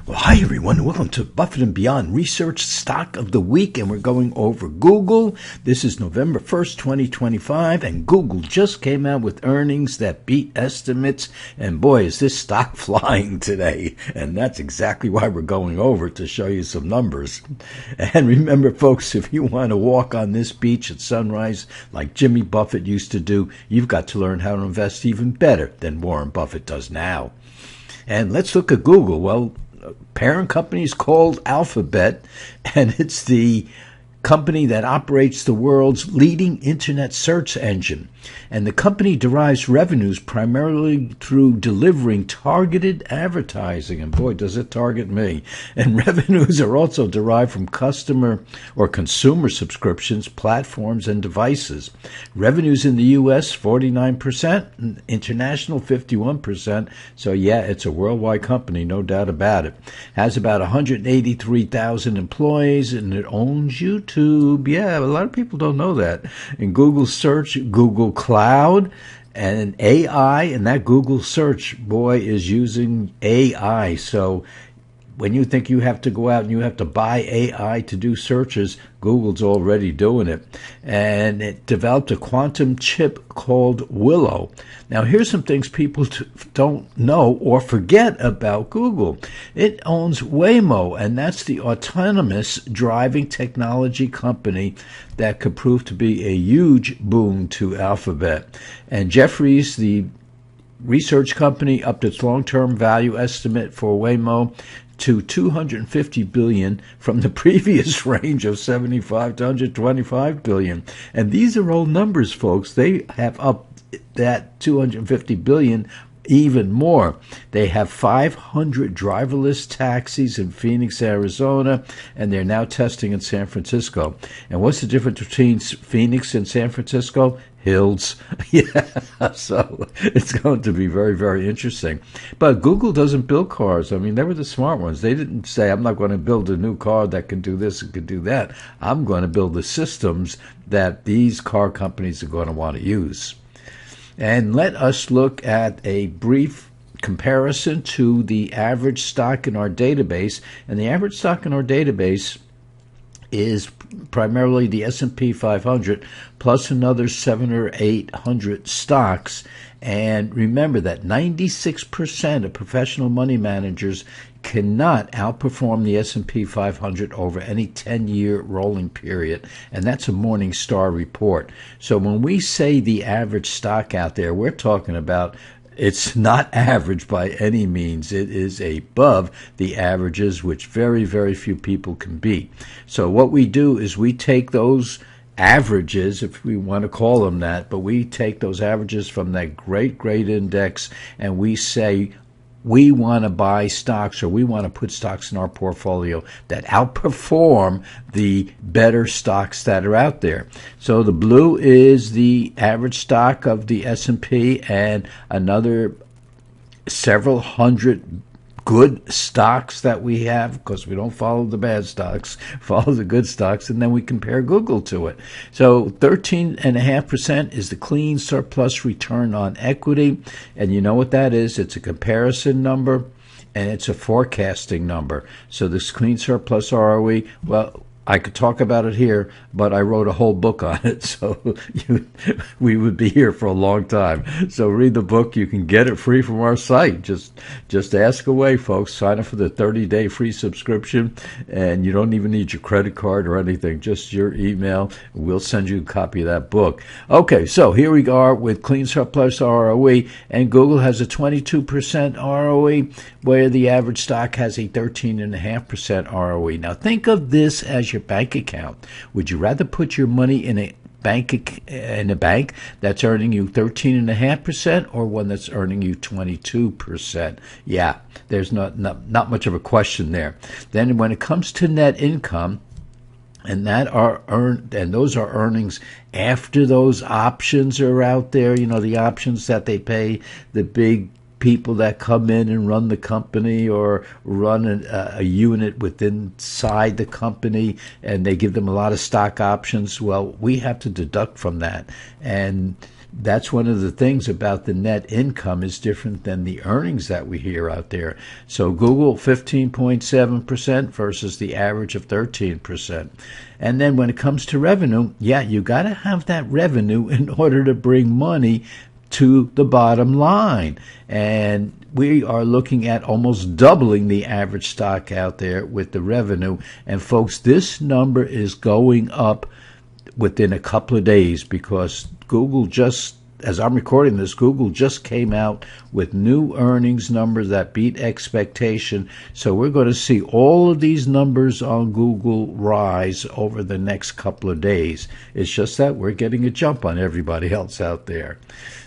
Well, hi everyone. Welcome to Buffett and Beyond Research Stock of the Week, and we're going over Google. This is November 1st, 2025, and Google just came out with earnings that beat estimates, and boy, is this stock flying today, and that's exactly why we're going over to show you some numbers. And remember, folks, if you want to walk on this beach at sunrise like Jimmy Buffett used to do, you've got to learn how to invest even better than Warren Buffett does now. And let's look at Google. Well, parent company is called Alphabet, and it's the company that operates the world's leading internet search engine. And the company derives revenues primarily through delivering targeted advertising. And boy, does it target me. And revenues are also derived from customer or consumer subscriptions, platforms, and devices. Revenues in the U.S., 49%, international, 51%. So yeah, it's a worldwide company, no doubt about it. Has about 183,000 employees, and it owns YouTube. Yeah, a lot of people don't know that. And Google Search, Google Cloud, and AI, and that Google Search, boy, is using AI. So when you think you have to go out and you have to buy AI to do searches, Google's already doing it. And it developed a quantum chip called Willow. Now, here's some things people don't know or forget about Google. It owns Waymo, and that's the autonomous driving technology company that could prove to be a huge boon to Alphabet. And Jefferies, the research company, upped its long-term value estimate for Waymo to $250 billion from the previous range of $75 to $125 billion. And these are old numbers, folks. They have upped that $250 billion even more. They have 500 driverless taxis in Phoenix, Arizona, and they're now testing in San Francisco. And what's the difference between Phoenix and San Francisco? Hills. Yeah, so it's going to be very, very interesting. But Google doesn't build cars. I mean, they were the smart ones. They didn't say, I'm not going to build a new car that can do this and can do that. I'm going to build the systems that these car companies are going to want to use. And let us look at a brief comparison to the average stock in our database. And the average stock in our database is primarily the S&P 500 plus another 700 or 800 stocks. And remember that 96% of professional money managers cannot outperform the S&P 500 over any 10-year rolling period, and that's a Morningstar report. So when we say the average stock out there, we're talking about it's not average by any means. It is above the averages, which very, very few people can beat. So what we do is we take those averages, if we want to call them that, but we take those averages from that great index, and we say we want to buy stocks, or we want to put stocks in our portfolio that outperform the better stocks that are out there. So the blue is the average stock of the S&P, and another several hundred good stocks that we have, because we don't follow the bad stocks, follow the good stocks, and then we compare Google to it. So 13.5% is the clean surplus return on equity, and you know what that is? It's a comparison number, and it's a forecasting number. So this clean surplus ROE, well, I could talk about it here, but I wrote a whole book on it, so we would be here for a long time. So read the book. You can get it free from our site. Just ask away, folks. Sign up for the 30-day free subscription, and you don't even need your credit card or anything, just your email. We'll send you a copy of that book. Okay, so here we are with clean surplus ROE, and Google has a 22% ROE, where the average stock has a 13.5% ROE. Now think of this as your bank account. Would you rather put your money in a bank that's earning you 13.5% or one that's earning you 22%? Yeah, there's not much of a question there. Then when it comes to net income, and those are earnings after those options are out there, the options that they pay the big people that come in and run the company or run a unit inside the company, and they give them a lot of stock options. Well, we have to deduct from that. And That's one of the things about the net income is different than the earnings that we hear out there. So Google 15.7% versus the average of 13%. And then when it comes to revenue, yeah, you got to have that revenue in order to bring money to the bottom line. And we are looking at almost doubling the average stock out there with the revenue. And folks, this number is going up within a couple of days because Google just, as I'm recording this, Google just came out with new earnings numbers that beat expectation. So we're going to see all of these numbers on Google rise over the next couple of days. It's just that we're getting a jump on everybody else out there.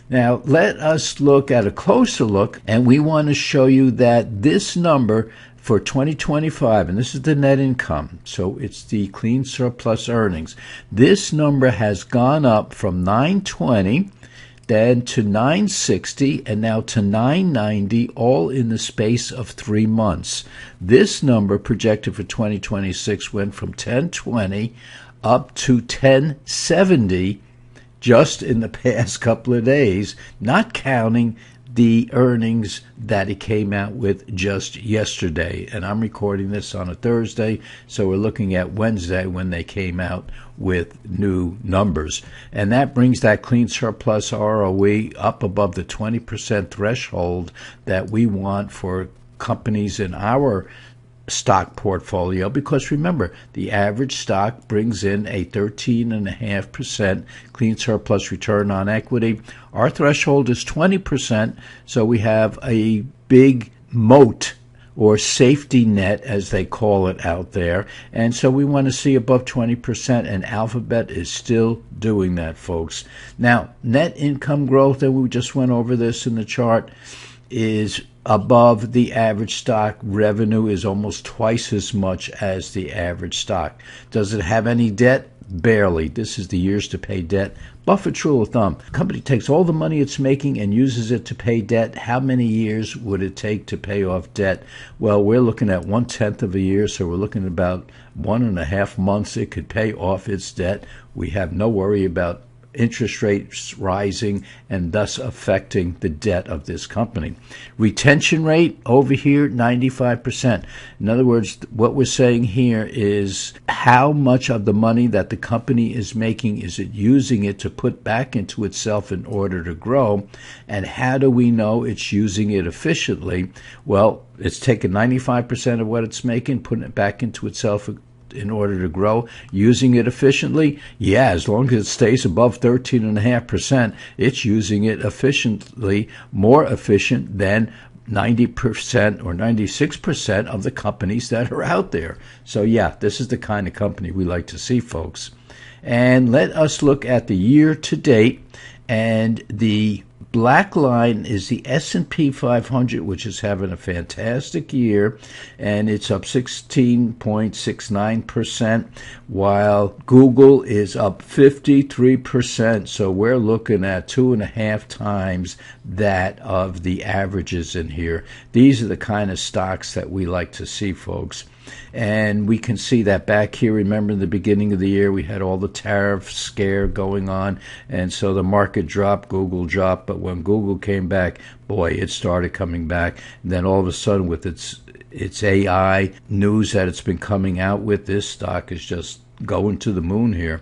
Now, let us look at a closer look, and we want to show you that this number for 2025, and this is the net income, so it's the clean surplus earnings. This number has gone up from 920, then to 960, and now to 990, all in the space of 3 months. This number projected for 2026 went from 1020 up to 1070 just in the past couple of days, not counting the earnings that it came out with just yesterday. And I'm recording this on a Thursday, so we're looking at Wednesday when they came out with new numbers. And that brings that clean surplus ROE up above the 20% threshold that we want for companies in our stock portfolio, because remember, the average stock brings in a 13.5% clean surplus return on equity. Our threshold is 20%, so we have a big moat or safety net, as they call it out there. And so we want to see above 20%, and Alphabet is still doing that, folks. Now, net income growth, and we just went over this in the chart, is above the average stock. Revenue is almost twice as much as the average stock. Does it have any debt? Barely. This is the years to pay debt. Buffett's rule of thumb: the company takes all the money it's making and uses it to pay debt. How many years would it take to pay off debt? Well, we're looking at 1/10 of a year, so we're looking at about 1.5 months it could pay off its debt. We have no worry about interest rates rising and thus affecting the debt of this company. Retention rate over here, 95%. In other words, what we're saying here is how much of the money that the company is making is it using it to put back into itself in order to grow, and how do we know it's using it efficiently? Well, it's taking 95% of what it's making, putting it back into itself in order to grow, using it efficiently. Yeah, as long as it stays above 13.5%, it's using it efficiently, more efficient than 90% or 96% of the companies that are out there. So yeah, this is the kind of company we like to see, folks. And let us look at the year to date, and the black line is the S&P 500, which is having a fantastic year, and it's up 16.69%, while Google is up 53%. So we're looking at 2.5 times that of the averages in here. These are the kind of stocks that we like to see, folks. And we can see that back here. Remember, in the beginning of the year, we had all the tariff scare going on, and so the market dropped, Google dropped. But when Google came back, boy, it started coming back. And then all of a sudden, with its AI news that it's been coming out with, this stock is just going to the moon here.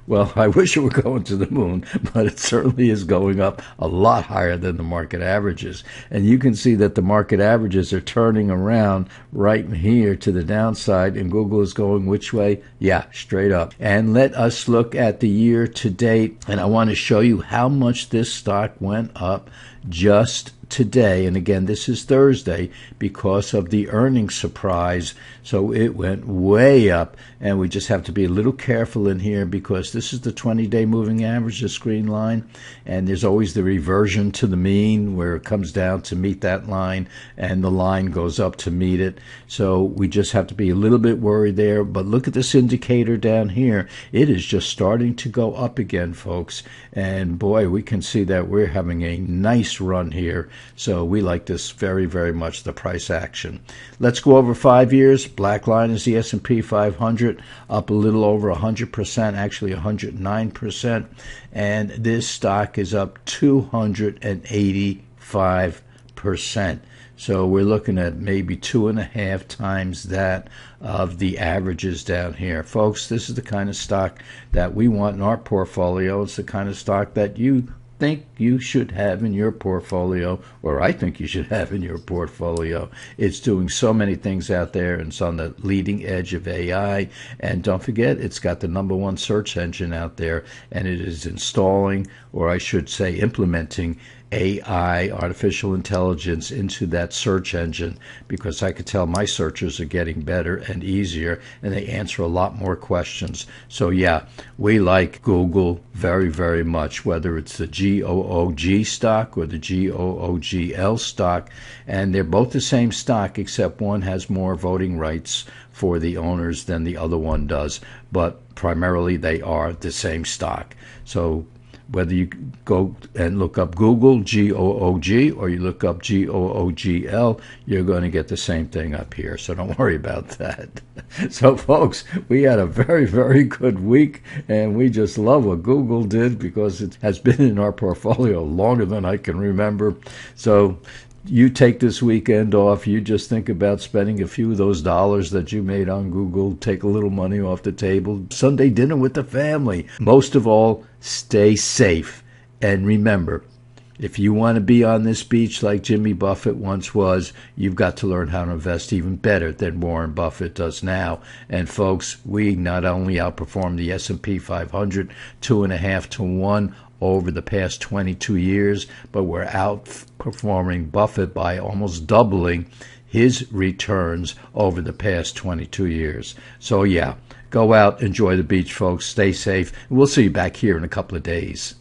Well, I wish it were going to the moon, but it certainly is going up a lot higher than the market averages. And you can see that the market averages are turning around right here to the downside, and Google is going which way? Yeah, straight up. And let us look at the year to date, and I want to show you how much this stock went up just today. And again, this is Thursday because of the earnings surprise, so it went way up, and we just have to be a little careful in here because this is the 20-day moving average, the screen line, and there's always the reversion to the mean where it comes down to meet that line and the line goes up to meet it. So we just have to be a little bit worried there. But look at this indicator down here. It is just starting to go up again, folks, and boy, we can see that we're having a nice run here. So we like this very, very much, the price action. Let's go over 5 years. Black line is the S&P 500, up a little over 100%, actually 109%. And this stock is up 285%. So we're looking at maybe 2.5 times that of the averages down here. Folks, this is the kind of stock that we want in our portfolio. It's the kind of stock that you think you should have in your portfolio, or I think you should have in your portfolio. It's doing so many things out there, and it's on the leading edge of AI. And don't forget, it's got the #1 search engine out there, and it is installing, or I should say implementing, AI, artificial intelligence, into that search engine, because I could tell my searches are getting better and easier, and they answer a lot more questions. So yeah, we like Google very, very much, whether it's the GOOG stock or the GOOGL stock, and they're both the same stock, except one has more voting rights for the owners than the other one does, but primarily they are the same stock. So whether you go and look up Google, GOOG, or you look up GOOGL, you're going to get the same thing up here. So don't worry about that. So, folks, we had a very, very good week, and we just love what Google did because it has been in our portfolio longer than I can remember. So you take this weekend off, you just think about spending a few of those dollars that you made on Google, take a little money off the table, Sunday dinner with the family. Most of all, stay safe. And remember, if you want to be on this beach like Jimmy Buffett once was, you've got to learn how to invest even better than Warren Buffett does now. And folks, we not only outperformed the S&P 500 2.5 to 1 over the past 22 years, but we're outperforming Buffett by almost doubling his returns over the past 22 years. So yeah, go out, enjoy the beach, folks. Stay safe. We'll see you back here in a couple of days.